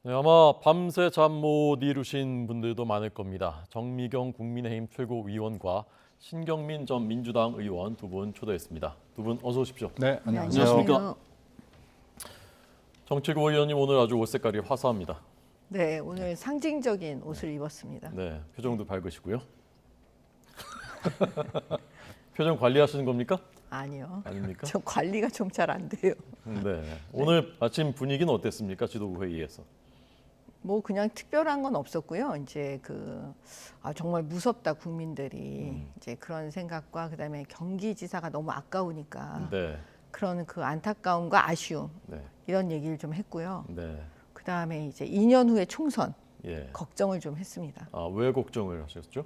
네, 아마 밤새 잠 못 이루신 분들도 많을 겁니다. 정미경 국민의힘 최고위원과 신경민 전 민주당 의원 두 분 초대했습니다. 두 분 어서 오십시오. 네, 네, 안녕하세요. 안녕하십니까? 정 최고위원님 오늘 아주 옷 색깔이 화사합니다. 네, 오늘 상징적인 옷을 입었습니다. 네, 표정도 밝으시고요. 표정 관리하시는 겁니까? 아니요. 아닙니까? 저 관리가 좀 잘 안 돼요. 네. 오늘 아침 분위기는 어땠습니까? 지도부 회의에서. 뭐 그냥 특별한 건 없었고요. 이제 정말 무섭다 국민들이 이제 그런 생각과 그다음에 경기지사가 너무 아까우니까 네. 그런 그 안타까움과 아쉬움 네. 이런 얘기를 좀 했고요. 네. 그다음에 이제 2년 후에 총선 예. 걱정을 좀 했습니다. 아, 왜 걱정을 하셨죠?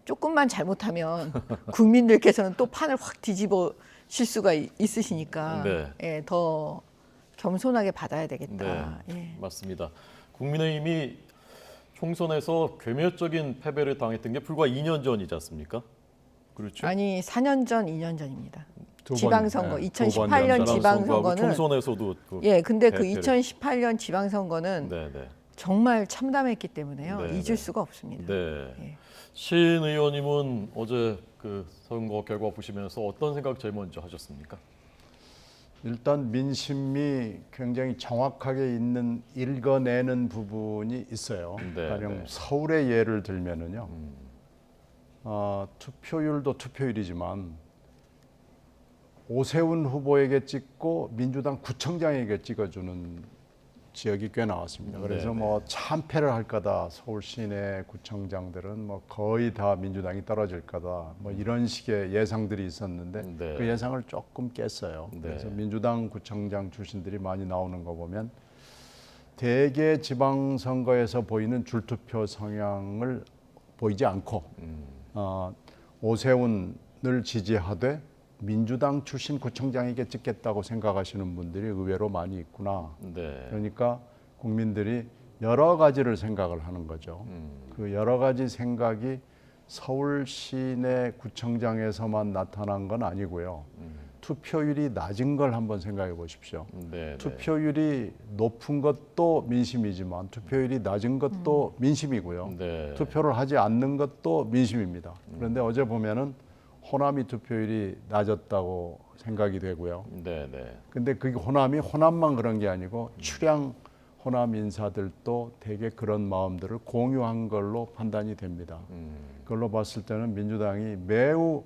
조금만 잘못하면 국민들께서는 또 판을 확 뒤집어실 수가 있으시니까 네. 예, 더 겸손하게 받아야 되겠다. 네, 예. 맞습니다. 국민의힘이 총선에서 괴멸적인 패배를 당했던 게 불과 2년 전이지 않습니까? 그렇죠? 아니 4년 전, 2년 전입니다. 두 번, 지방선거, 네, 2018년 지방선거는 총선에서도 예, 근데 그 대패를. 2018년 지방선거는 네, 네. 정말 참담했기 때문에요. 네, 잊을 네. 수가 없습니다. 네. 예. 신 의원님은 어제 그 선거 결과 보시면서 어떤 생각 제일 먼저 하셨습니까? 일단 민심이 굉장히 정확하게 읽어내는 부분이 있어요. 네, 가령 네. 서울의 예를 들면은요. 투표율도 투표율이지만 오세훈 후보에게 찍고 민주당 구청장에게 찍어주는 지역이 꽤 나왔습니다. 그래서 네, 뭐 참패를 할 거다. 서울 시내 구청장들은 뭐 거의 다 민주당이 떨어질 거다. 뭐 이런 식의 예상들이 있었는데 네. 그 예상을 조금 깼어요. 네. 그래서 민주당 구청장 출신들이 많이 나오는 거 보면 대개 지방선거에서 보이는 줄투표 성향을 보이지 않고 오세훈을 지지하되 민주당 출신 구청장에게 찍겠다고 생각하시는 분들이 의외로 많이 있구나. 네. 그러니까 국민들이 여러 가지를 생각을 하는 거죠. 그 여러 가지 생각이 서울 시내 구청장에서만 나타난 건 아니고요. 투표율이 낮은 걸 한번 생각해 보십시오. 네. 투표율이 높은 것도 민심이지만 투표율이 낮은 것도 민심이고요. 네. 투표를 하지 않는 것도 민심입니다. 그런데 어제 보면은 호남이 투표율이 낮았다고 생각이 되고요. 네, 네. 근데 그게 호남만 그런 게 아니고 출향 호남 인사들도 되게 그런 마음들을 공유한 걸로 판단이 됩니다. 그걸로 봤을 때는 민주당이 매우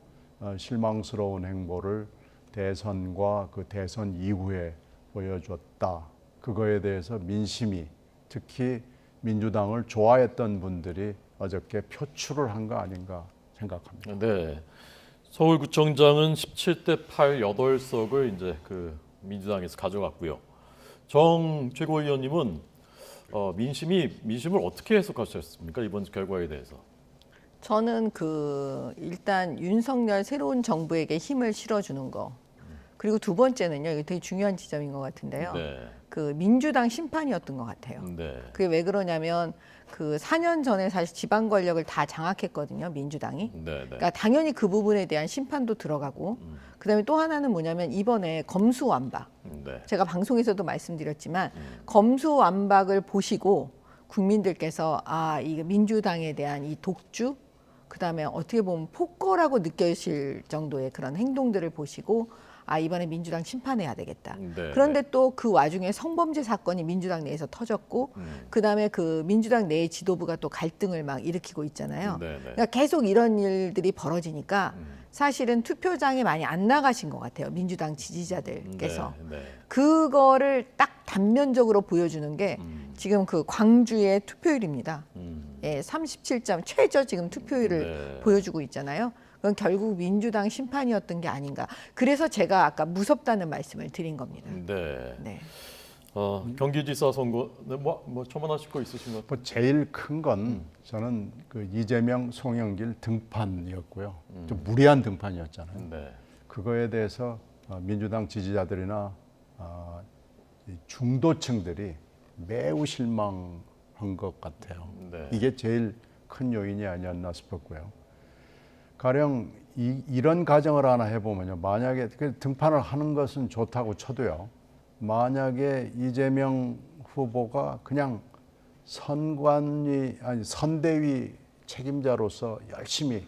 실망스러운 행보를 대선과 그 대선 이후에 보여줬다. 그거에 대해서 민심이 특히 민주당을 좋아했던 분들이 어저께 표출을 한 거 아닌가 생각합니다. 네. 서울구청장은 17대 8 8석을 이제 그 민주당에서 가져갔고요. 정 최고위원님은 민심을 어떻게 해석하셨습니까? 이번 결과에 대해서. 저는 일단 윤석열 새로운 정부에게 힘을 실어주는 거. 그리고 두 번째는요, 이게 되게 중요한 지점인 것 같은데요. 네. 그 민주당 심판이었던 것 같아요. 네. 그게 왜 그러냐면 그 4년 전에 사실 지방 권력을 다 장악했거든요, 민주당이. 네. 네. 그러니까 당연히 그 부분에 대한 심판도 들어가고, 그다음에 또 하나는 뭐냐면 이번에 검수완박. 네. 제가 방송에서도 말씀드렸지만 검수완박을 보시고 국민들께서 이게 민주당에 대한 이 독주, 그다음에 어떻게 보면 폭거라고 느껴질 정도의 그런 행동들을 보시고 이번에 민주당 심판해야 되겠다. 네, 그런데 또 그 와중에 성범죄 사건이 민주당 내에서 터졌고 그다음에 그 민주당 내 지도부가 또 갈등을 막 일으키고 있잖아요. 네, 네. 그러니까 계속 이런 일들이 벌어지니까 사실은 투표장에 많이 안 나가신 것 같아요. 민주당 지지자들께서. 네. 그거를 딱 단면적으로 보여주는 게 지금 그 광주의 투표율입니다. 예, 37점 최저 지금 투표율을 네. 보여주고 있잖아요. 그건 결국 민주당 심판이었던 게 아닌가. 그래서 제가 아까 무섭다는 말씀을 드린 겁니다. 네. 네. 경기지사 선거 뭐 첨언하실 거 있으신 것 같아요? 뭐 제일 큰 건 저는 그 이재명, 송영길 등판이었고요. 좀 무리한 등판이었잖아요. 네. 그거에 대해서 민주당 지지자들이나 이 중도층들이 매우 실망한 것 같아요. 네. 이게 제일 큰 요인이 아니었나 싶었고요. 가령 이런 가정을 하나 해보면요. 만약에 등판을 하는 것은 좋다고 쳐도요. 만약에 이재명 후보가 그냥 선대위 책임자로서 열심히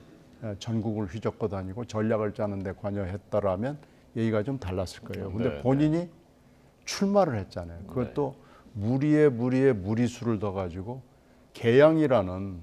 전국을 휘젓고 다니고 전략을 짜는 데 관여했다라면 얘기가 좀 달랐을 거예요. 근데 네, 본인이 출마를 했잖아요. 그것도 무리에 무리수를 더 가지고 계양이라는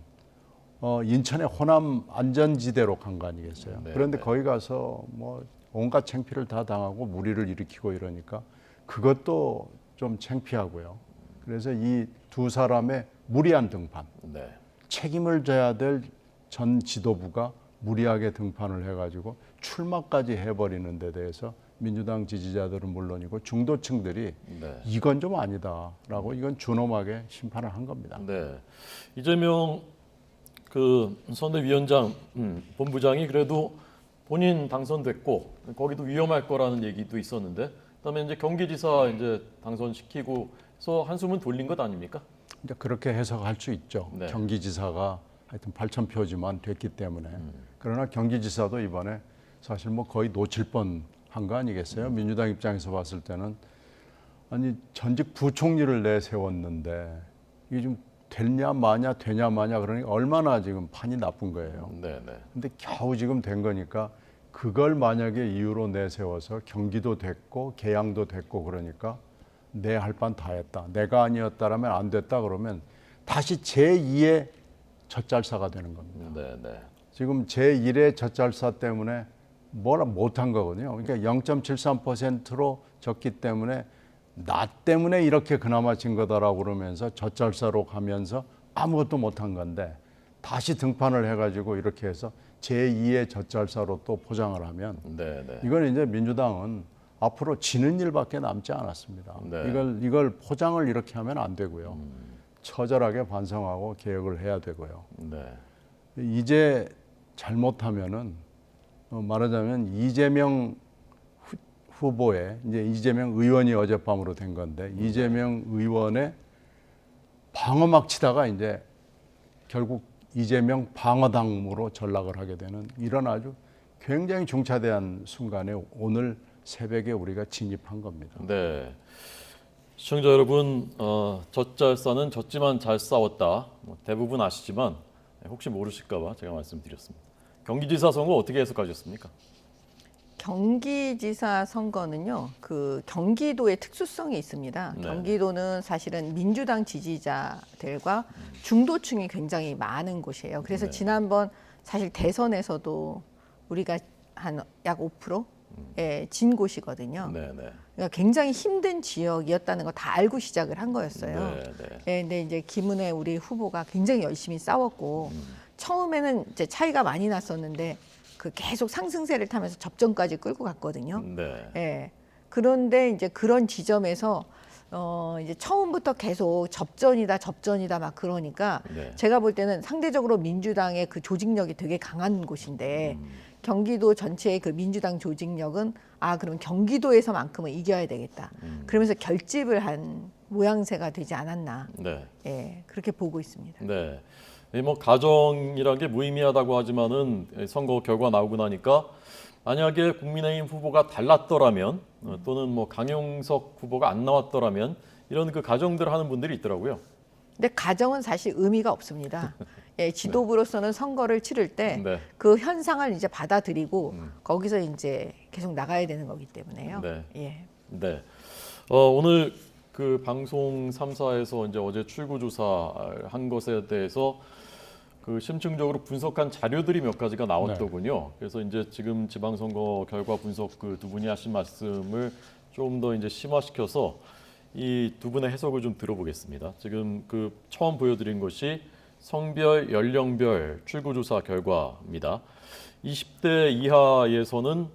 인천의 호남 안전지대로 간 거 아니겠어요. 네, 그런데 네. 거기 가서 뭐 온갖 창피를 다 당하고 무리를 일으키고 이러니까 그것도 좀 창피하고요. 그래서 이 두 사람의 무리한 등판, 네. 책임을 져야 될 전 지도부가 무리하게 등판을 해가지고 출마까지 해버리는 데 대해서 민주당 지지자들은 물론이고 중도층들이 네. 이건 좀 아니다라고 이건 준엄하게 심판을 한 겁니다. 네. 이재명 그 선대위원장 본부장이 그래도 본인 당선됐고 거기도 위험할 거라는 얘기도 있었는데 그다음에 이제 경기지사 이제 당선시키고서 한숨은 돌린 것 아닙니까? 이제 그렇게 해석할 수 있죠. 네. 경기지사가 하여튼 8,000표지만 됐기 때문에. 그러나 경기지사도 이번에 사실 뭐 거의 놓칠 뻔한 거 아니겠어요? 민주당 입장에서 봤을 때는 아니 전직 부총리를 내세웠는데 이게 좀 되냐 마냐 그러니까 얼마나 지금 판이 나쁜 거예요. 네, 네. 근데 겨우 지금 된 거니까 그걸 만약에 이유로 내세워서 경기도 됐고 계양도 됐고 그러니까 내 할 반 다 했다. 내가 아니었다라면 안 됐다 그러면 다시 제2의 젖잘싸가 되는 겁니다. 네, 네. 지금 제1의 젖잘싸 때문에 뭐라 못한 거거든요. 그러니까 0.73%로 졌기 때문에 나 때문에 이렇게 그나마 진 거다라고 그러면서 젖잘싸로 가면서 아무것도 못한 건데 다시 등판을 해가지고 이렇게 해서 제2의 젖잘싸로 또 포장을 하면 네, 네. 이건 이제 민주당은 앞으로 지는 일밖에 남지 않았습니다. 네. 이걸 포장을 이렇게 하면 안 되고요. 처절하게 반성하고 개혁을 해야 되고요. 네. 이제 잘못하면은 말하자면 이재명 후보의 이제 이재명 의원이 어젯밤으로 된 건데 이재명 의원의 방어막 치다가 이제 결국 이재명 방어당으로 전락을 하게 되는 이런 아주 굉장히 중차대한 순간에 오늘 새벽에 우리가 진입한 겁니다. 네. 시청자 여러분, 젖잘싸는 졌지만 잘 싸웠다. 뭐 대부분 아시지만 혹시 모르실까봐 제가 말씀드렸습니다. 경기지사 선거 어떻게 해석하셨습니까? 경기지사 선거는요, 그 경기도의 특수성이 있습니다. 네. 경기도는 사실은 민주당 지지자들과 중도층이 굉장히 많은 곳이에요. 그래서 네. 지난번 사실 대선에서도 우리가 한 약 5%에 진 곳이거든요. 네, 네. 그러니까 굉장히 힘든 지역이었다는 거 다 알고 시작을 한 거였어요. 네, 네. 예, 근데 이제 김은혜 우리 후보가 굉장히 열심히 싸웠고 처음에는 이제 차이가 많이 났었는데 그 계속 상승세를 타면서 접전까지 끌고 갔거든요. 네. 예. 그런데 이제 그런 지점에서 이제 처음부터 계속 접전이다 막 그러니까 네. 제가 볼 때는 상대적으로 민주당의 그 조직력이 되게 강한 곳인데 경기도 전체의 그 민주당 조직력은 그럼 경기도에서만큼은 이겨야 되겠다. 그러면서 결집을 한 모양새가 되지 않았나. 네. 예, 그렇게 보고 있습니다. 네. 뭐 가정이란 게 무의미하다고 하지만은 선거 결과 나오고 나니까 만약에 국민의힘 후보가 달랐더라면 또는 뭐 강용석 후보가 안 나왔더라면 이런 그 가정들 하는 분들이 있더라고요. 근데 가정은 사실 의미가 없습니다. 예, 지도부로서는 선거를 치를 때 네. 그 현상을 이제 받아들이고 거기서 이제 계속 나가야 되는 거기 때문에요. 네. 예. 네. 오늘 그 방송 3사에서 이제 어제 출구조사한 것에 대해서 그 심층적으로 분석한 자료들이 몇 가지가 나왔더군요. 그래서 이제 지금 지방선거 결과 분석 그 두 분이 하신 말씀을 좀 더 이제 심화시켜서 이 두 분의 해석을 좀 들어보겠습니다. 지금 그 처음 보여드린 것이 성별, 연령별 출구조사 결과입니다. 20대 이하에서는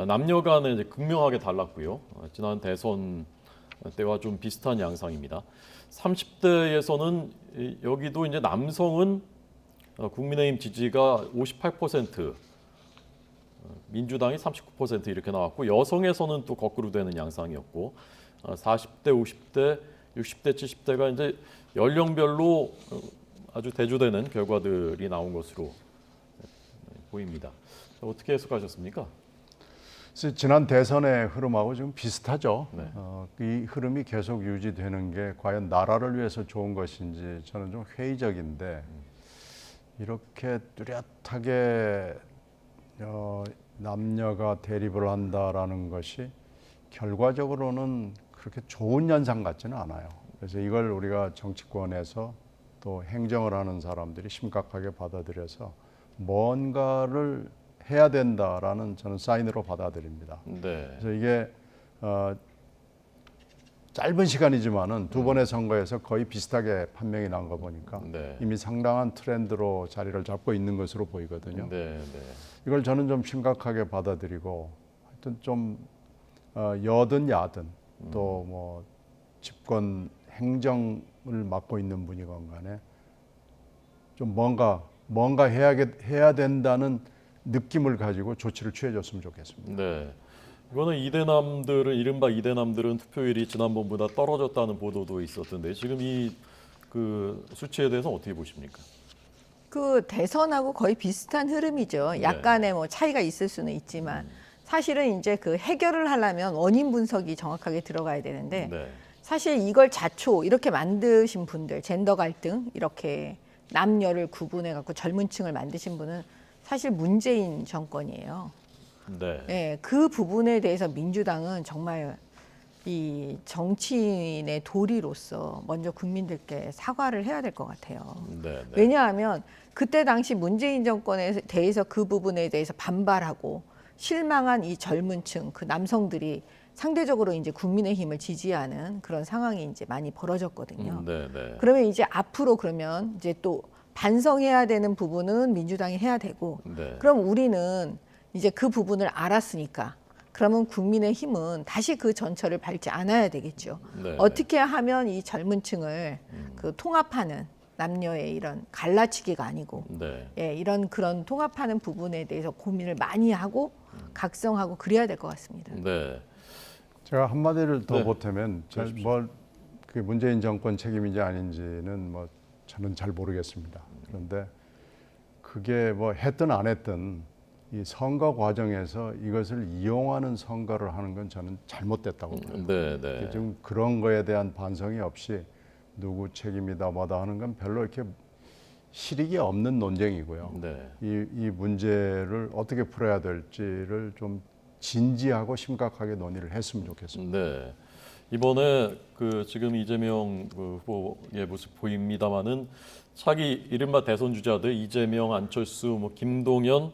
남녀 간에 이제 극명하게 달랐고요. 지난 대선 때와 좀 비슷한 양상입니다. 30대에서는 여기도 이제 남성은 국민의힘 지지가 58%, 민주당이 39% 이렇게 나왔고 여성에서는 또 거꾸로 되는 양상이었고 40대, 50대, 60대, 70대가 이제 연령별로 아주 대조되는 결과들이 나온 것으로 보입니다. 어떻게 해석하셨습니까? 그래서 지난 대선의 흐름하고 좀 비슷하죠. 네. 이 흐름이 계속 유지되는 게 과연 나라를 위해서 좋은 것인지 저는 좀 회의적인데 이렇게 뚜렷하게 남녀가 대립을 한다라는 것이 결과적으로는 그렇게 좋은 현상 같지는 않아요. 그래서 이걸 우리가 정치권에서 또 행정을 하는 사람들이 심각하게 받아들여서 뭔가를 해야 된다라는 저는 사인으로 받아들입니다. 네. 그래서 이게 짧은 시간이지만은 두 번의 선거에서 거의 비슷하게 판명이 난 거 보니까 네. 이미 상당한 트렌드로 자리를 잡고 있는 것으로 보이거든요. 네. 네. 이걸 저는 좀 심각하게 받아들이고 하여튼 좀 여든 야든 또 뭐 집권 행정을 맡고 있는 분이건 간에 좀 뭔가 해야 된다는 느낌을 가지고 조치를 취해줬으면 좋겠습니다. 네. 이거는 이대남들은 이른바 이대남들은 투표율이 지난번보다 떨어졌다는 보도도 있었던데 지금 이 그 수치에 대해서 어떻게 보십니까? 그 대선하고 거의 비슷한 흐름이죠. 약간의 뭐 차이가 있을 수는 있지만 사실은 이제 그 해결을 하려면 원인 분석이 정확하게 들어가야 되는데 네. 사실 이걸 자초 이렇게 만드신 분들, 젠더 갈등 이렇게 남녀를 구분해 갖고 젊은 층을 만드신 분은 사실 문재인 정권이에요. 네. 예, 그 부분에 대해서 민주당은 정말 이 정치인의 도리로서 먼저 국민들께 사과를 해야 될 것 같아요. 네. 네. 왜냐하면 그때 당시 문재인 정권에 대해서 그 부분에 대해서 반발하고 실망한 이 젊은 층, 그 남성들이 상대적으로 이제 국민의힘을 지지하는 그런 상황이 이제 많이 벌어졌거든요. 네. 네. 그러면 이제 앞으로 그러면 이제 또 반성해야 되는 부분은 민주당이 해야 되고, 네. 그럼 우리는 이제 그 부분을 알았으니까 그러면 국민의힘은 다시 그 전철을 밟지 않아야 되겠죠. 네. 어떻게 하면 이 젊은 층을 그 통합하는 남녀의 이런 갈라치기가 아니고 네. 예, 이런 그런 통합하는 부분에 대해서 고민을 많이 하고 각성하고 그래야 될 것 같습니다. 네. 제가 한마디를 더 네. 보태면 그 문재인 정권 책임인지 아닌지는 뭐 저는 잘 모르겠습니다. 그런데 그게 뭐 했든 안 했든 이 선거 과정에서 이것을 이용하는 선거를 하는 건 저는 잘못됐다고 봐요. 네. 네. 지금 그런 거에 대한 반성이 없이 누구 책임이다 뭐다 하는 건 별로 이렇게 실익이 없는 논쟁이고요. 네. 이 문제를 어떻게 풀어야 될지를 좀 진지하고 심각하게 논의를 했으면 좋겠습니다. 네. 이번에 그 지금 이재명 그 후보의 모습 보입니다만은 차기 이른바 대선 주자들 이재명, 안철수, 뭐 김동연,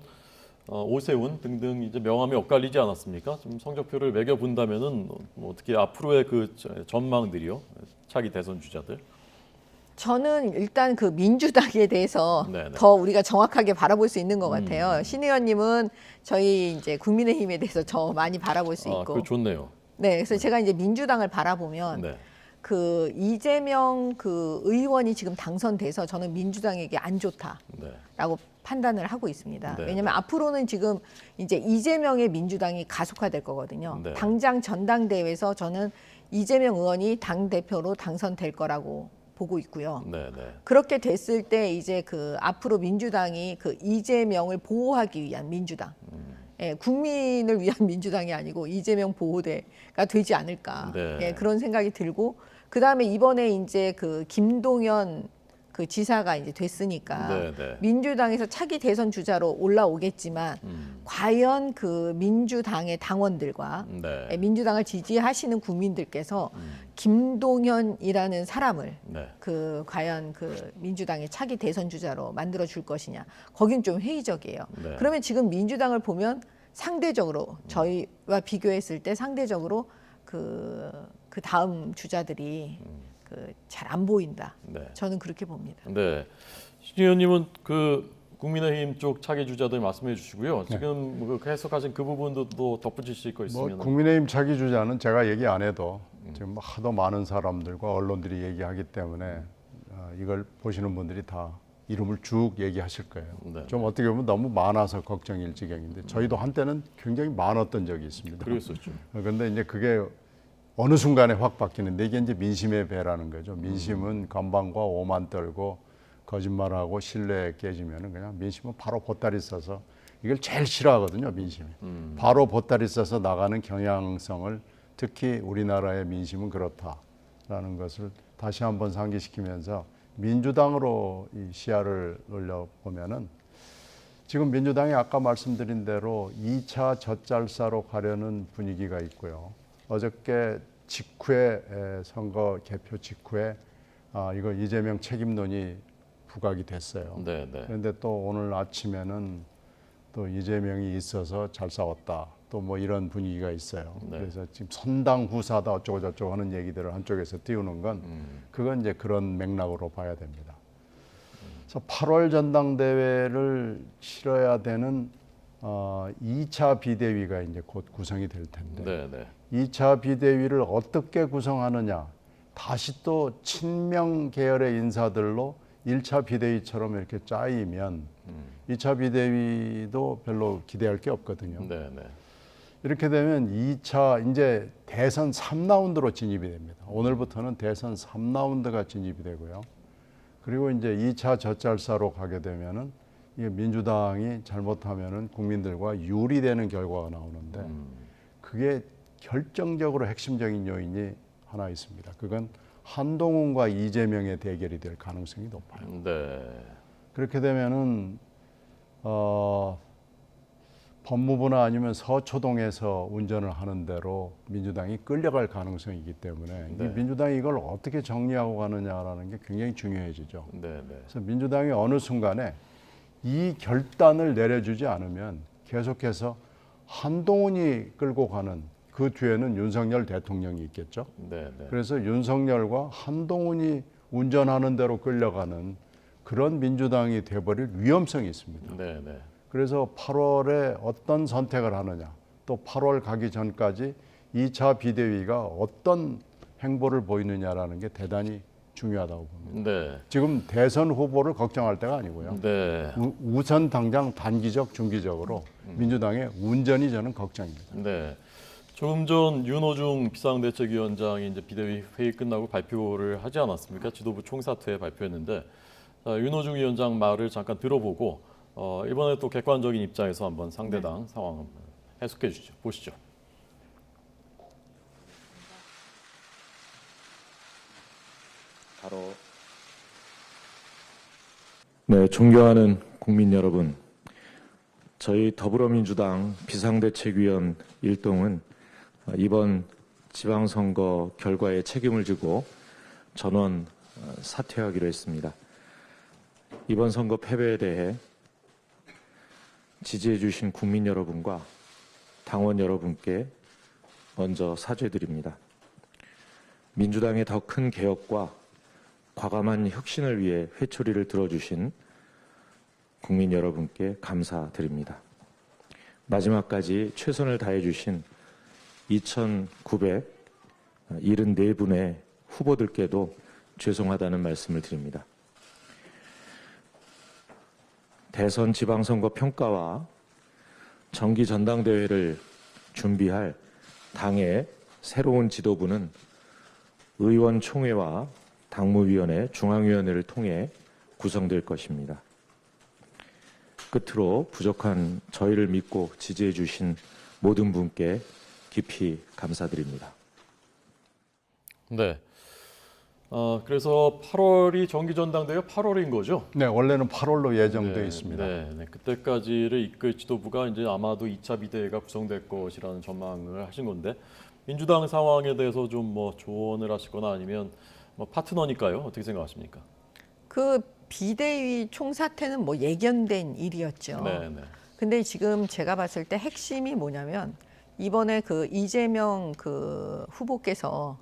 오세훈 등등 이제 명함이 엇갈리지 않았습니까? 좀 성적표를 매겨 본다면은 뭐 어떻게 앞으로의 그 전망들이요? 차기 대선 주자들. 저는 일단 그 민주당에 대해서 네네. 더 우리가 정확하게 바라볼 수 있는 것 같아요. 신 의원님은 저희 이제 국민의힘에 대해서 저 많이 바라볼 수 있고. 그 좋네요. 네, 그래서 제가 이제 민주당을 바라보면 네. 그 이재명 그 의원이 지금 당선돼서 저는 민주당에게 안 좋다라고 네. 판단을 하고 있습니다. 네. 왜냐하면 앞으로는 지금 이제 이재명의 민주당이 가속화될 거거든요. 네. 당장 전당대회에서 저는 이재명 의원이 당 대표로 당선될 거라고 보고 있고요. 네. 네. 그렇게 됐을 때 이제 그 앞으로 민주당이 그 이재명을 보호하기 위한 민주당, 예, 국민을 위한 민주당이 아니고 이재명 보호대가 되지 않을까, 네. 예, 그런 생각이 들고, 그 다음에 이번에 이제 그 김동연 그 지사가 이제 됐으니까 네. 네. 민주당에서 차기 대선 주자로 올라오겠지만 과연 그 민주당의 당원들과 네. 예, 민주당을 지지하시는 국민들께서 김동연이라는 사람을 네. 그 과연 그 민주당의 차기 대선 주자로 만들어 줄 것이냐, 거긴 좀 회의적이에요. 네. 그러면 지금 민주당을 보면 상대적으로 저희와 비교했을 때 상대적으로 그 다음 주자들이 그 잘 안 보인다. 네. 저는 그렇게 봅니다. 네. 신 의원님은 그 국민의힘 쪽 차기 주자들 말씀해 주시고요. 지금 그 해석하신 그 부분도 또 덧붙이실 거 뭐 있으면. 국민의힘 차기 주자는 제가 얘기 안 해도 지금 하도 많은 사람들과 언론들이 얘기하기 때문에 이걸 보시는 분들이 다 이름을 쭉 얘기하실 거예요. 네. 좀 어떻게 보면 너무 많아서 걱정일 지경인데 저희도 한때는 굉장히 많았던 적이 있습니다. 그랬었죠. 그런데 이제 그게 어느 순간에 확 바뀌는데 이게 이제 민심의 배라는 거죠. 민심은 건방과 오만 떨고 거짓말하고 신뢰 깨지면은 그냥 민심은 바로 보따리 써서 이걸 제일 싫어하거든요, 민심이. 바로 보따리 싸서 나가는 경향성을 특히 우리나라의 민심은 그렇다라는 것을 다시 한번 상기시키면서 민주당으로 이 시야를 올려보면은 지금 민주당이 아까 말씀드린 대로 2차 젖잘싸로 가려는 분위기가 있고요. 어저께 직후에 선거 개표 직후에 이거 이재명 책임론이 부각이 됐어요. 네, 네. 그런데 또 오늘 아침에는 또 이재명이 있어서 잘 싸웠다. 또 뭐 이런 분위기가 있어요. 네. 그래서 지금 선당 후사다 어쩌고 저쩌고 하는 얘기들을 한쪽에서 띄우는 건 그건 이제 그런 맥락으로 봐야 됩니다. 그래서 8월 전당대회를 치러야 되는 2차 비대위가 이제 곧 구성이 될 텐데 네, 네. 2차 비대위를 어떻게 구성하느냐 다시 또 친명 계열의 인사들로 1차 비대위처럼 이렇게 짜이면 2차 비대위도 별로 기대할 게 없거든요. 네, 네. 이렇게 되면 2차 이제 대선 3라운드로 진입이 됩니다. 오늘부터는 대선 3라운드가 진입이 되고요. 그리고 이제 2차 젖잘싸로 가게 되면은 이게 민주당이 잘못하면은 국민들과 유리되는 결과가 나오는데 그게 결정적으로 핵심적인 요인이 하나 있습니다. 그건 한동훈과 이재명의 대결이 될 가능성이 높아요. 네. 그렇게 되면은 법무부나 아니면 서초동에서 운전을 하는 대로 민주당이 끌려갈 가능성이 있기 때문에 네. 이 민주당이 이걸 어떻게 정리하고 가느냐라는 게 굉장히 중요해지죠. 네, 네. 그래서 민주당이 어느 순간에 이 결단을 내려주지 않으면 계속해서 한동훈이 끌고 가는 그 뒤에는 윤석열 대통령이 있겠죠. 네, 네. 그래서 윤석열과 한동훈이 운전하는 대로 끌려가는 그런 민주당이 돼버릴 위험성이 있습니다. 네, 네. 그래서 8월에 어떤 선택을 하느냐, 또 8월 가기 전까지 2차 비대위가 어떤 행보를 보이느냐라는 게 대단히 중요하다고 봅니다. 네. 지금 대선 후보를 걱정할 때가 아니고요. 네. 우선 당장 단기적, 중기적으로 민주당의 운전이 저는 걱정입니다. 네. 조금 전 윤호중 비상대책위원장이 이제 비대위 회의 끝나고 발표를 하지 않았습니까? 지도부 총사퇴 발표했는데 윤호중 위원장 말을 잠깐 들어보고 이번에 또 객관적인 입장에서 한번 상대당 상황 해석해 주시죠. 보시죠. 바로 네, 존경하는 국민 여러분, 저희 더불어민주당 비상대책위원 일동은 이번 지방선거 결과에 책임을 지고 전원 사퇴하기로 했습니다. 이번 선거 패배에 대해 지지해 주신 국민 여러분과 당원 여러분께 먼저 사죄드립니다. 민주당의 더 큰 개혁과 과감한 혁신을 위해 회초리를 들어주신 국민 여러분께 감사드립니다. 마지막까지 최선을 다해 주신 2,974분의 후보들께도 죄송하다는 말씀을 드립니다. 대선 지방선거 평가와 정기 전당대회를 준비할 당의 새로운 지도부는 의원총회와 당무위원회, 중앙위원회를 통해 구성될 것입니다. 끝으로 부족한 저희를 믿고 지지해 주신 모든 분께 깊이 감사드립니다. 네. 그래서 8월이 정기전당대회가 8월인 거죠? 네, 원래는 8월로 예정되어 네, 있습니다. 네, 네. 그때까지를 이끌 지도부가 이제 아마도 2차 비대위가 구성될 것이라는 전망을 하신 건데 민주당 상황에 대해서 좀 뭐 조언을 하시거나 아니면 뭐 파트너니까요. 어떻게 생각하십니까? 그 비대위 총사퇴는 뭐 예견된 일이었죠. 네, 네. 근데 지금 제가 봤을 때 핵심이 뭐냐면 이번에 그 이재명 그 후보께서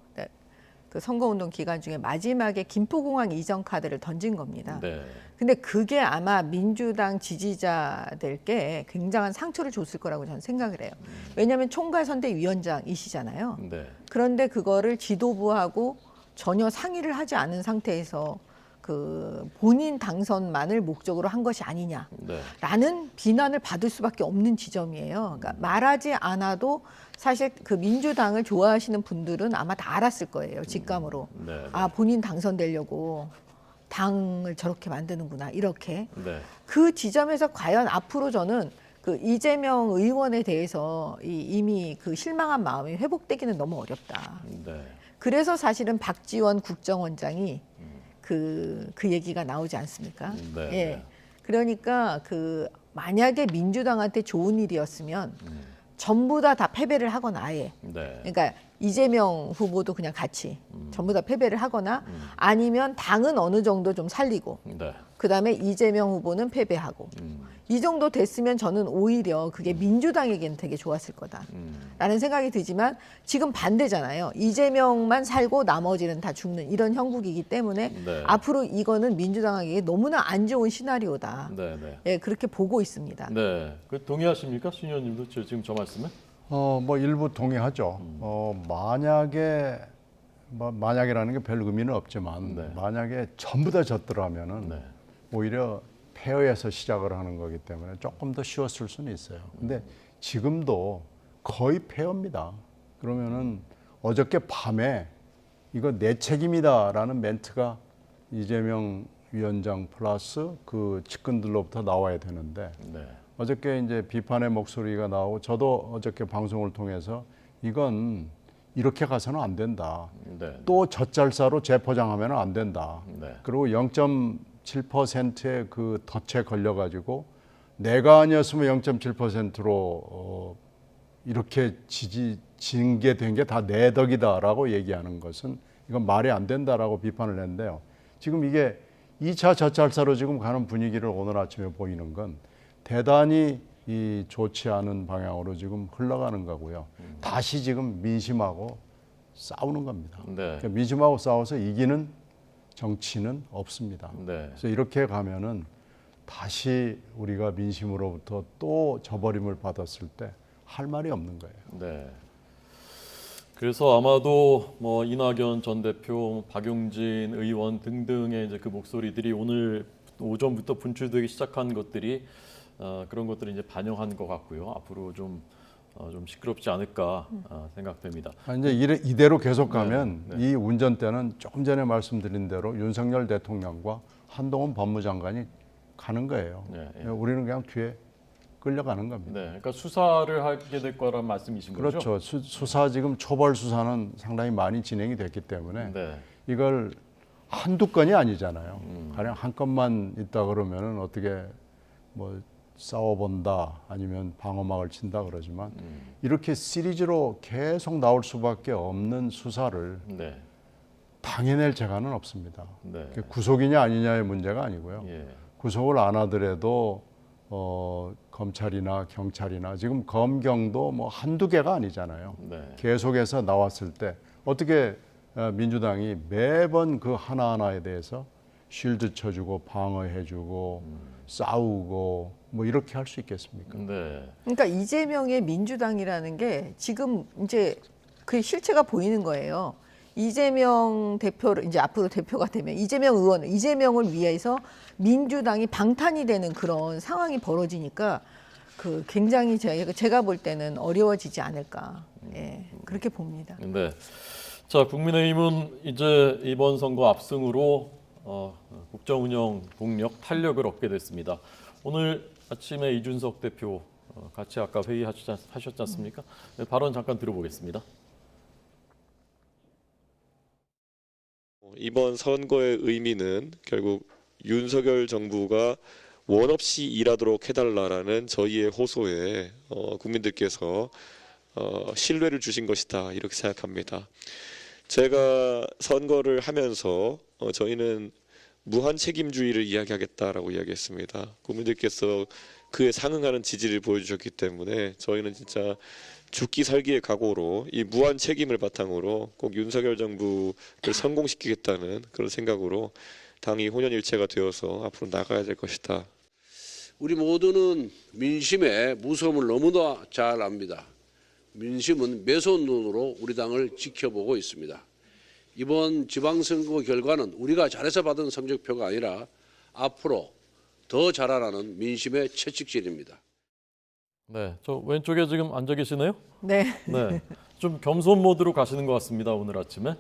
그 선거운동 기간 중에 마지막에 김포공항 이전 카드를 던진 겁니다. 네. 근데 그게 아마 민주당 지지자들께 굉장한 상처를 줬을 거라고 저는 생각을 해요. 왜냐하면 총괄선대위원장이시잖아요. 네. 그런데 그거를 지도부하고 전혀 상의를 하지 않은 상태에서 그 본인 당선만을 목적으로 한 것이 아니냐라는 네. 비난을 받을 수밖에 없는 지점이에요. 그러니까 말하지 않아도 사실 그 민주당을 좋아하시는 분들은 아마 다 알았을 거예요. 직감으로. 네. 아, 본인 당선되려고 당을 저렇게 만드는구나. 이렇게. 네. 그 지점에서 과연 앞으로 저는 그 이재명 의원에 대해서 이미 그 실망한 마음이 회복되기는 너무 어렵다. 네. 그래서 사실은 박지원 국정원장이 그 얘기가 나오지 않습니까? 네. 예. 그러니까 그 만약에 민주당한테 좋은 일이었으면 전부 다 패배를 하거나 아예. 네. 그러니까 이재명 후보도 그냥 같이 전부 다 패배를 하거나 아니면 당은 어느 정도 좀 살리고 네. 그다음에 이재명 후보는 패배하고 이 정도 됐으면 저는 오히려 그게 민주당에게는 되게 좋았을 거다라는 생각이 들지만 지금 반대잖아요. 이재명만 살고 나머지는 다 죽는 이런 형국이기 때문에 네. 앞으로 이거는 민주당에게 너무나 안 좋은 시나리오다. 네. 네. 예, 그렇게 보고 있습니다. 네. 그 동의하십니까, 신 의원님도 지금 저 말씀에? 뭐 일부 동의하죠. 만약이라는 게 별 의미는 없지만 네. 만약에 전부 다 졌더라면은 네. 오히려 패어에서 시작을 하는 거기 때문에 조금 더 쉬웠을 수는 있어요. 근데 지금도 거의 패어입니다. 그러면은 어저께 밤에 이거 내 책임이다라는 멘트가 이재명 위원장 플러스 그 측근들로부터 나와야 되는데 네. 어저께 이제 비판의 목소리가 나오고 저도 어저께 방송을 통해서 이건 이렇게 가서는 안 된다. 네. 또 젖잘싸로 재포장하면 안 된다. 네. 그리고 0.7%의 그 덫에 걸려가지고 내가 아니었으면 0.7%로 이렇게 징계된 게 다 내 덕이다라고 얘기하는 것은 이건 말이 안 된다라고 비판을 했는데요. 지금 이게 2차 젖잘싸로 지금 가는 분위기를 오늘 아침에 보이는 건 대단히 이 좋지 않은 방향으로 지금 흘러가는 거고요. 다시 지금 민심하고 싸우는 겁니다. 네. 그러니까 민심하고 싸워서 이기는 정치는 없습니다. 네. 그래서 이렇게 가면은 다시 우리가 민심으로부터 또 저버림을 받았을 때 할 말이 없는 거예요. 네. 그래서 아마도 뭐 이낙연 전 대표, 박용진 의원 등등의 이제 그 목소리들이 오늘 오전부터 분출되기 시작한 것들이 그런 것들을 이제 반영한 것 같고요. 앞으로 좀 시끄럽지 않을까 생각됩니다. 이제 이대로 계속 가면 네. 이 운전대는 조금 전에 말씀드린 대로 윤석열 대통령과 한동훈 법무장관이 가는 거예요. 네, 예. 우리는 그냥 뒤에 끌려가는 겁니다. 네, 그러니까 수사를 하게 될 거란 말씀이신 거죠? 그렇죠. 수사 지금 초벌 수사는 상당히 많이 진행이 됐기 때문에 네, 이걸 한두 건이 아니잖아요. 가령 한 건만 있다 그러면은 어떻게 뭐 싸워본다 아니면 방어막을 친다 그러지만 이렇게 시리즈로 계속 나올 수밖에 없는 수사를 네, 당해낼 재간은 없습니다. 네. 구속이냐 아니냐의 문제가 아니고요. 예, 구속을 안 하더라도 검찰이나 경찰이나 지금 검경도 뭐 한두 개가 아니잖아요. 네, 계속해서 나왔을 때 어떻게 민주당이 매번 그 하나하나에 대해서 쉴드 쳐주고 방어해주고 싸우고 뭐 이렇게 할 수 있겠습니까? 네, 그러니까 이재명의 민주당이라는 게 지금 이제 그 실체가 보이는 거예요. 이재명 대표를 이제 앞으로 대표가 되면 이재명 의원, 이재명을 위해서 민주당이 방탄이 되는 그런 상황이 벌어지니까 그 굉장히 제가 볼 때는 어려워지지 않을까. 예, 그렇게 봅니다. 네. 자, 국민의힘은 이제 이번 선거 압승으로 국정운영 동력 탄력을 얻게 됐습니다. 오늘 아침에 이준석 대표 같이 아까 회의하셨지 않습니까? 네, 발언 잠깐 들어보겠습니다. 이번 선거의 의미는 결국 윤석열 정부가 원 없이 일하도록 해달라라는 저희의 호소에 국민들께서 신뢰를 주신 것이다 이렇게 생각합니다. 제가 선거를 하면서 저희는 무한 책임주의를 이야기하겠다라고 이야기했습니다. 국민들께서 그에 상응하는 지지를 보여주셨기 때문에 저희는 진짜 죽기 살기의 각오로 이 무한 책임을 바탕으로 꼭 윤석열 정부를 성공시키겠다는 그런 생각으로 당이 혼연일체가 되어서 앞으로 나가야 될 것이다. 우리 모두는 민심의 무서움을 너무나 잘 압니다. 민심은 매서운 눈으로 우리 당을 지켜보고 있습니다. 이번 지방선거 결과는 우리가 잘해서 받은 성적표가 아니라 앞으로 더 잘하라는 민심의 채찍질입니다. 네, 저 왼쪽에 지금 앉아 계시네요. 네. 네, 좀 겸손 모드로 가시는 것 같습니다. 오늘 아침에.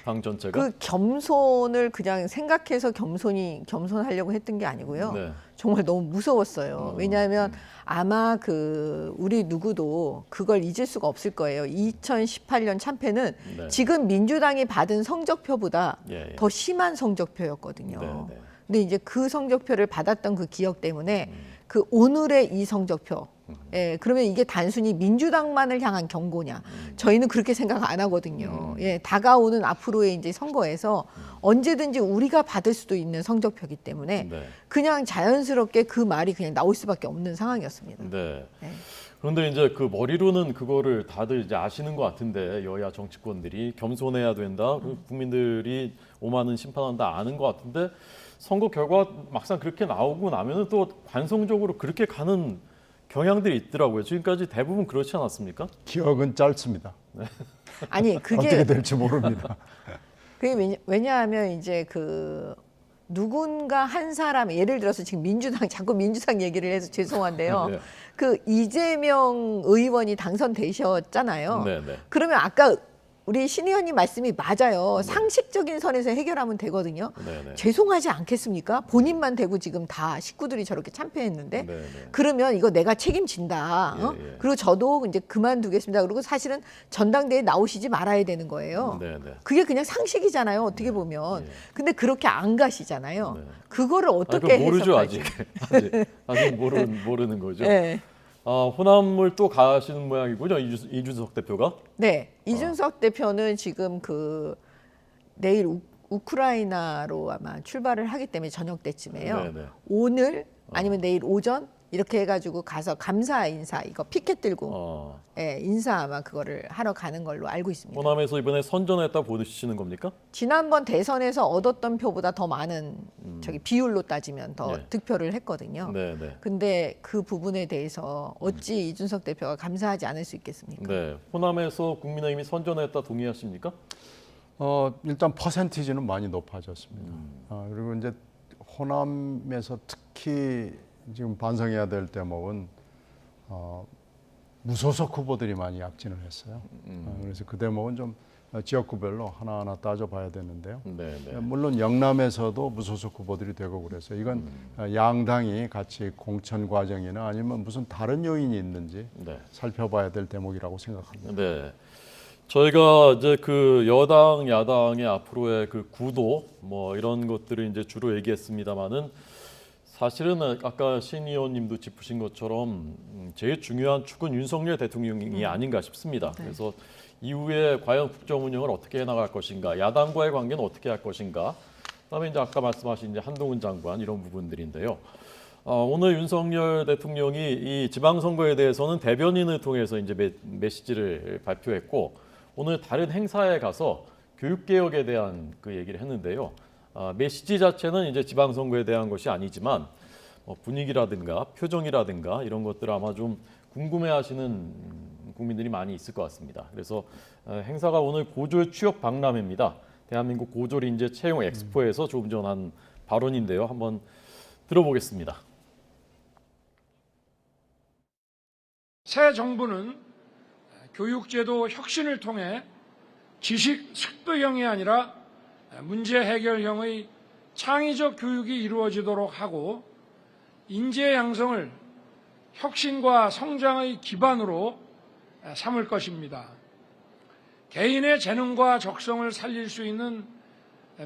당 전체가. 그 겸손을 그냥 생각해서 겸손하려고 했던 게 아니고요. 네. 정말 너무 무서웠어요. 왜냐하면 아마 우리 누구도 그걸 잊을 수가 없을 거예요. 2018년 참패는 네. 지금 민주당이 받은 성적표보다 예, 예. 더 심한 성적표였거든요. 네, 네. 근데 이제 그 성적표를 받았던 그 기억 때문에 그 오늘의 이 성적표, 예, 그러면 이게 단순히 민주당만을 향한 경고냐? 저희는 그렇게 생각 안 하거든요. 예, 다가오는 앞으로의 이제 선거에서 언제든지 우리가 받을 수도 있는 성적표이기 때문에 네. 그냥 자연스럽게 그 말이 그냥 나올 수밖에 없는 상황이었습니다. 네. 네. 그런데 이제 그 머리로는 그거를 다들 이제 아시는 것 같은데 여야 정치권들이 겸손해야 된다, 국민들이 오만은 심판한다 아는 것 같은데 선거 결과 막상 그렇게 나오고 나면은 또 관성적으로 그렇게 가는 경향들이 있더라고요. 지금까지 대부분 그렇지 않았습니까? 기억은 짧습니다. 아니 어떻게 그게 될지 모릅니다. 왜냐하면 이제 누군가 한 사람 예를 들어서 지금 자꾸 민주당 얘기를 해서 죄송한데요. 네. 그 이재명 의원이 당선되셨잖아요. 네, 네. 그러면 아까 우리 신 의원님 말씀이 맞아요. 상식적인 선에서 해결하면 되거든요. 네, 네. 죄송하지 않겠습니까? 본인만 되고 지금 다 식구들이 저렇게 참패했는데 네, 네. 그러면 이거 내가 책임진다. 어? 예, 예. 그리고 저도 이제 그만두겠습니다. 그리고 사실은 전당대회에 나오시지 말아야 되는 거예요. 네, 네. 그게 그냥 상식이잖아요. 어떻게 보면. 근데 그렇게 안 가시잖아요. 네. 그거를 아니, 어떻게 그거 모르죠 해석할지. 아직 모르는 거죠. 네. 호남을 또 가시는 모양이군요. 이준석 대표가. 네, 이준석 대표는 지금 내일 우크라이나로 아마 출발을 하기 때문에 저녁 때쯤에요. 네, 네. 오늘 아니면 내일 오전 이렇게 해가지고 가서 감사 인사 이거 피켓 들고 예, 인사 아마 그거를 하러 가는 걸로 알고 있습니다. 호남에서 이번에 선전했다 보시는 겁니까? 지난번 대선에서 얻었던 표보다 더 많은 비율로 따지면 더 네. 득표를 했거든요. 네, 네. 근데 그 부분에 대해서 어찌 이준석 대표가 감사하지 않을 수 있겠습니까? 네. 호남에서 국민의힘이 선전했다 동의하십니까? 일단 퍼센티지는 많이 높아졌습니다. 그리고 이제 호남에서 특히 지금 반성해야 될 대목은 무소속 후보들이 많이 약진을 했어요. 그래서 그 대목은 좀 지역구별로 하나하나 따져봐야 되는데요. 네, 네. 물론 영남에서도 무소속 후보들이 되고 그래서 이건 양당이 같이 공천 과정이나 아니면 무슨 다른 요인이 있는지 네. 살펴봐야 될 대목이라고 생각합니다. 네. 저희가 이제 그 여당, 야당의 앞으로의 그 구도 뭐 이런 것들을 이제 주로 얘기했습니다만은 사실은 아까 신 의원님도 짚으신 것처럼 제일 중요한 축은 윤석열 대통령이 아닌가 싶습니다. 네. 그래서 이후에 과연 국정 운영을 어떻게 해나갈 것인가, 야당과의 관계는 어떻게 할 것인가, 그다음에 이제 아까 말씀하신 이제 한동훈 장관 이런 부분들인데요. 오늘 윤석열 대통령이 이 지방선거에 대해서는 대변인을 통해서 이제 메시지를 발표했고 오늘 다른 행사에 가서 교육개혁에 대한 그 얘기를 했는데요. 메시지 자체는 이제 지방선거에 대한 것이 아니지만 분위기라든가 표정이라든가 이런 것들 아마 좀 궁금해하시는 국민들이 많이 있을 것 같습니다. 그래서 행사가 오늘 고졸 취업 박람회입니다. 대한민국 고졸 인재 채용 엑스포에서 조금 전 한 발언인데요. 한번 들어보겠습니다. 새 정부는 교육제도 혁신을 통해 지식 습득형이 아니라 문제 해결형의 창의적 교육이 이루어지도록 하고 인재 양성을 혁신과 성장의 기반으로 삼을 것입니다. 개인의 재능과 적성을 살릴 수 있는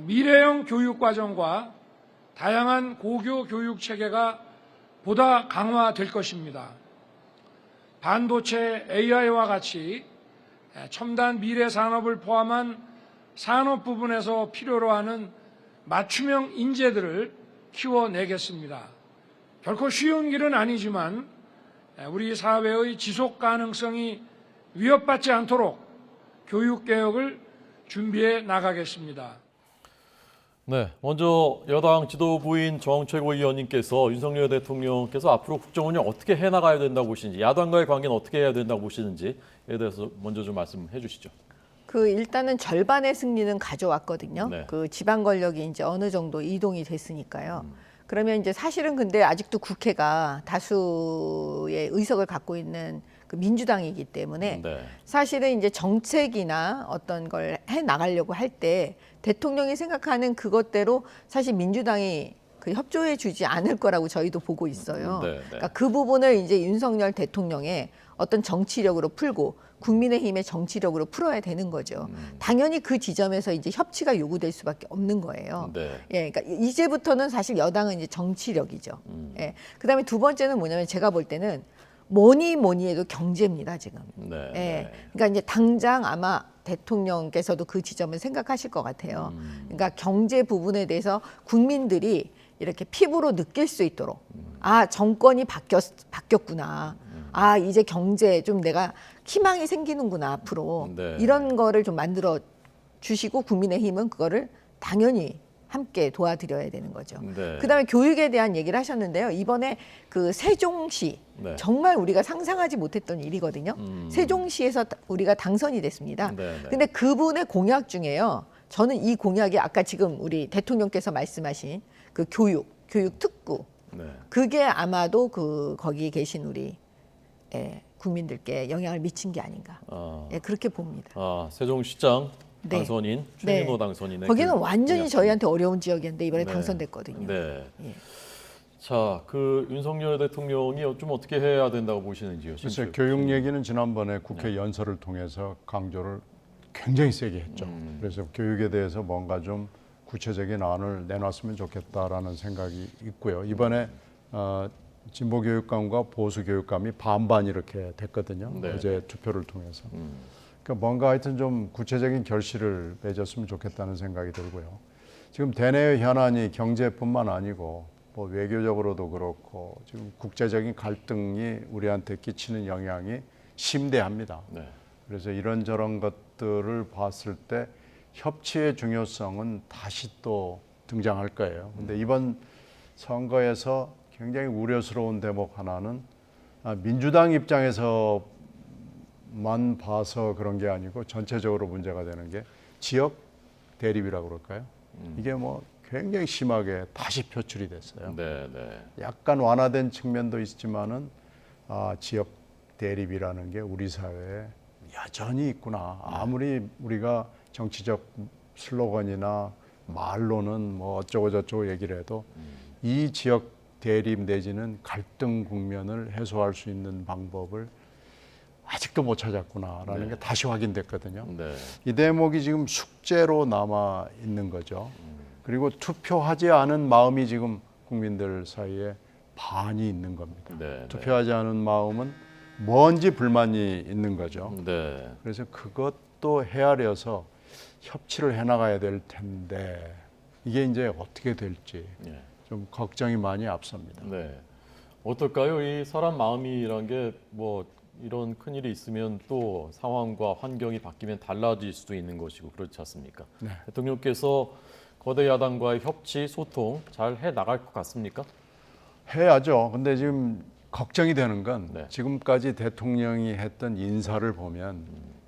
미래형 교육과정과 다양한 고교 교육 체계가 보다 강화될 것입니다. 반도체, AI와 같이 첨단 미래 산업을 포함한 산업 부분에서 필요로 하는 맞춤형 인재들을 키워내겠습니다. 결코 쉬운 길은 아니지만 우리 사회의 지속 가능성이 위협받지 않도록 교육개혁을 준비해 나가겠습니다. 네, 먼저 여당 지도부인 정 최고위원님께서 윤석열 대통령께서 앞으로 국정 운영 어떻게 해나가야 된다고 보시는지, 야당과의 관계는 어떻게 해야 된다고 보시는지에 대해서 먼저 좀 말씀해 주시죠. 일단은 절반의 승리는 가져왔거든요. 네. 지방 권력이 이제 어느 정도 이동이 됐으니까요. 그러면 이제 사실은 근데 아직도 국회가 다수의 의석을 갖고 있는 그 민주당이기 때문에 네. 사실은 이제 정책이나 어떤 걸 해 나가려고 할 때 대통령이 생각하는 그것대로 사실 민주당이 그 협조해 주지 않을 거라고 저희도 보고 있어요. 네, 네. 그러니까 그 부분을 이제 윤석열 대통령의 어떤 정치력으로 풀고 국민의힘의 정치력으로 풀어야 되는 거죠. 당연히 그 지점에서 이제 협치가 요구될 수밖에 없는 거예요. 네. 예, 그러니까 이제부터는 사실 여당은 이제 정치력이죠. 예. 그다음에 두 번째는 뭐냐면 제가 볼 때는 뭐니 해도 경제입니다, 지금. 네. 예. 네. 그러니까 이제 당장 아마 대통령께서도 그 지점을 생각하실 것 같아요. 그러니까 경제 부분에 대해서 국민들이 이렇게 피부로 느낄 수 있도록 아, 정권이 바뀌었구나. 아, 이제 경제에 좀 내가 희망이 생기는구나, 앞으로. 네. 이런 거를 좀 만들어 주시고 국민의힘은 그거를 당연히 함께 도와드려야 되는 거죠. 네. 그다음에 교육에 대한 얘기를 하셨는데요. 이번에 그 세종시 네. 정말 우리가 상상하지 못했던 일이거든요. 세종시에서 우리가 당선이 됐습니다. 네, 네. 근데 그분의 공약 중에요. 저는 이 공약이 아까 지금 우리 대통령께서 말씀하신 그 교육 특구 네. 그게 아마도 그 거기 계신 우리 국민들께 영향을 미친 게 아닌가. 아, 예, 그렇게 봅니다. 세종시장 네. 당선인 네. 최민호 당선인의 거기는 그 완전히 공약. 저희한테 어려운 지역이었는데 이번에 네. 당선됐거든요. 네. 예. 자, 그 윤석열 대통령이 좀 어떻게 해야 된다고 보시는지요? 글쎄 신출. 교육 얘기는 지난번에 국회 연설을 통해서 강조를 굉장히 세게 했죠. 그래서 교육에 대해서 뭔가 좀 구체적인 안을 내놨으면 좋겠다라는 생각이 있고요. 이번에 진보 교육감과 보수 교육감이 반반 이렇게 됐거든요. 네. 어제 투표를 통해서. 그러니까 뭔가 하여튼 좀 구체적인 결실을 맺었으면 좋겠다는 생각이 들고요. 지금 대내의 현안이 경제뿐만 아니고 뭐 외교적으로도 그렇고 지금 국제적인 갈등이 우리한테 끼치는 영향이 심대합니다. 네. 그래서 이런저런 것들을 봤을 때 협치의 중요성은 다시 또 등장할 거예요. 근데 이번 선거에서 굉장히 우려스러운 대목 하나는 민주당 입장에서만 봐서 그런 게 아니고 전체적으로 문제가 되는 게 지역 대립이라고 그럴까요? 이게 뭐 굉장히 심하게 다시 표출이 됐어요. 네, 네. 약간 완화된 측면도 있지만은 지역 대립이라는 게 우리 사회에 여전히 있구나. 아무리 우리가 정치적 슬로건이나 말로는 뭐 어쩌고 저쩌고 얘기를 해도 이 지역 대립 내지는 갈등 국면을 해소할 수 있는 방법을 아직도 못 찾았구나라는 네. 게 다시 확인됐거든요. 네. 이 대목이 지금 숙제로 남아 있는 거죠. 그리고 투표하지 않은 마음이 지금 국민들 사이에 반이 있는 겁니다. 네. 투표하지 않은 마음은 뭔지 불만이 있는 거죠. 네. 그래서 그것도 헤아려서 협치를 해나가야 될 텐데 이게 이제 어떻게 될지 네. 좀 걱정이 많이 앞섭니다. 네. 어떨까요? 이 사람 마음이란 게 뭐 이런 큰 일이 있으면 또 상황과 환경이 바뀌면 달라질 수도 있는 것이고 그렇지 않습니까? 네. 대통령께서 거대 야당과의 협치, 소통 잘 해 나갈 것 같습니까? 해야죠. 근데 지금 걱정이 되는 건 네. 지금까지 대통령이 했던 인사를 보면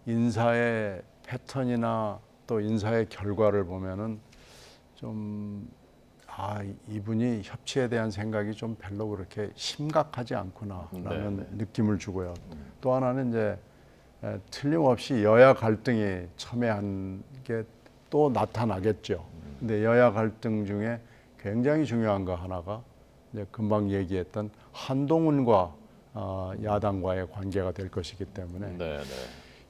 인사의 패턴이나 또 인사의 결과를 보면은 좀 이분이 협치에 대한 생각이 좀 별로 그렇게 심각하지 않구나라는 네. 느낌을 주고요. 또 하나는 이제 틀림없이 여야 갈등이 첨예한 게 또 나타나겠죠. 근데 여야 갈등 중에 굉장히 중요한 거 하나가 이제 금방 얘기했던 한동훈과 야당과의 관계가 될 것이기 때문에 네, 네.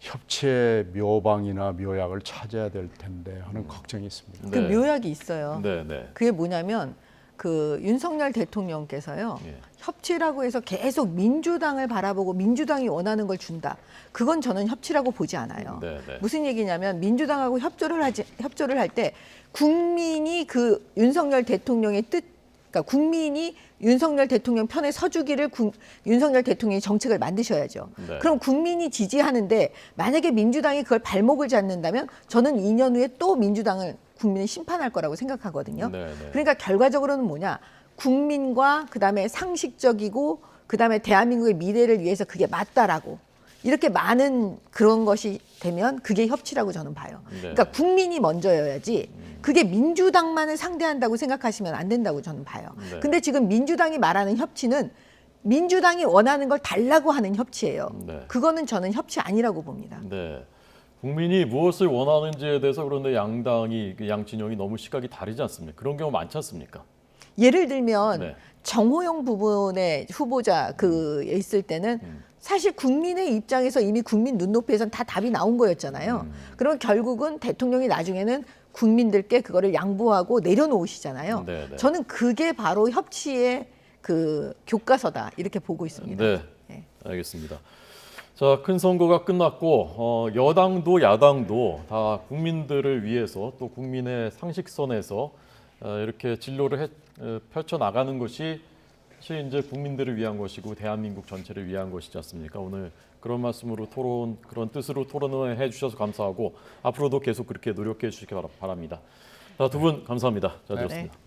협치의 묘방이나 묘약을 찾아야 될 텐데 하는 걱정이 있습니다. 그 묘약이 있어요. 네, 네. 그게 뭐냐면 그 윤석열 대통령께서요. 예. 협치라고 해서 계속 민주당을 바라보고 민주당이 원하는 걸 준다. 그건 저는 협치라고 보지 않아요. 네, 네. 무슨 얘기냐면 민주당하고 협조를 할 때 국민이 그 윤석열 대통령의 뜻, 그러니까 국민이 윤석열 대통령 편에 서주기를 윤석열 대통령이 정책을 만드셔야죠. 네. 그럼 국민이 지지하는데 만약에 민주당이 그걸 발목을 잡는다면 저는 2년 후에 또 민주당을 국민이 심판할 거라고 생각하거든요. 네, 네. 그러니까 결과적으로는 뭐냐? 국민과 그다음에 상식적이고 그다음에 대한민국의 미래를 위해서 그게 맞다라고 이렇게 많은 그런 것이 되면 그게 협치라고 저는 봐요. 네. 그러니까 국민이 먼저여야지 그게 민주당만을 상대한다고 생각하시면 안 된다고 저는 봐요. 네. 근데 지금 민주당이 말하는 협치는 민주당이 원하는 걸 달라고 하는 협치예요. 네. 그거는 저는 협치 아니라고 봅니다. 네. 국민이 무엇을 원하는지에 대해서 그런데 양당이 양 진영이 너무 시각이 다르지 않습니까? 그런 경우 많지 않습니까? 예를 들면 네. 정호영 부분의 후보자 있을 때는 사실 국민의 입장에서 이미 국민 눈높이에선 다 답이 나온 거였잖아요. 그러면 결국은 대통령이 나중에는 국민들께 그거를 양보하고 내려놓으시잖아요. 네, 네. 저는 그게 바로 협치의 그 교과서다 이렇게 보고 있습니다. 네, 네. 알겠습니다. 자, 큰 선거가 끝났고 여당도 야당도 다 국민들을 위해서 또 국민의 상식선에서 이렇게 진로를 펼쳐 나가는 것이 사실 이제 국민들을 위한 것이고 대한민국 전체를 위한 것이지 않습니까? 오늘 그런 말씀으로 그런 뜻으로 토론을 해주셔서 감사하고 앞으로도 계속 그렇게 노력해 주시기 바랍니다. 자, 두 분 감사합니다. 잘 들었습니다. 네.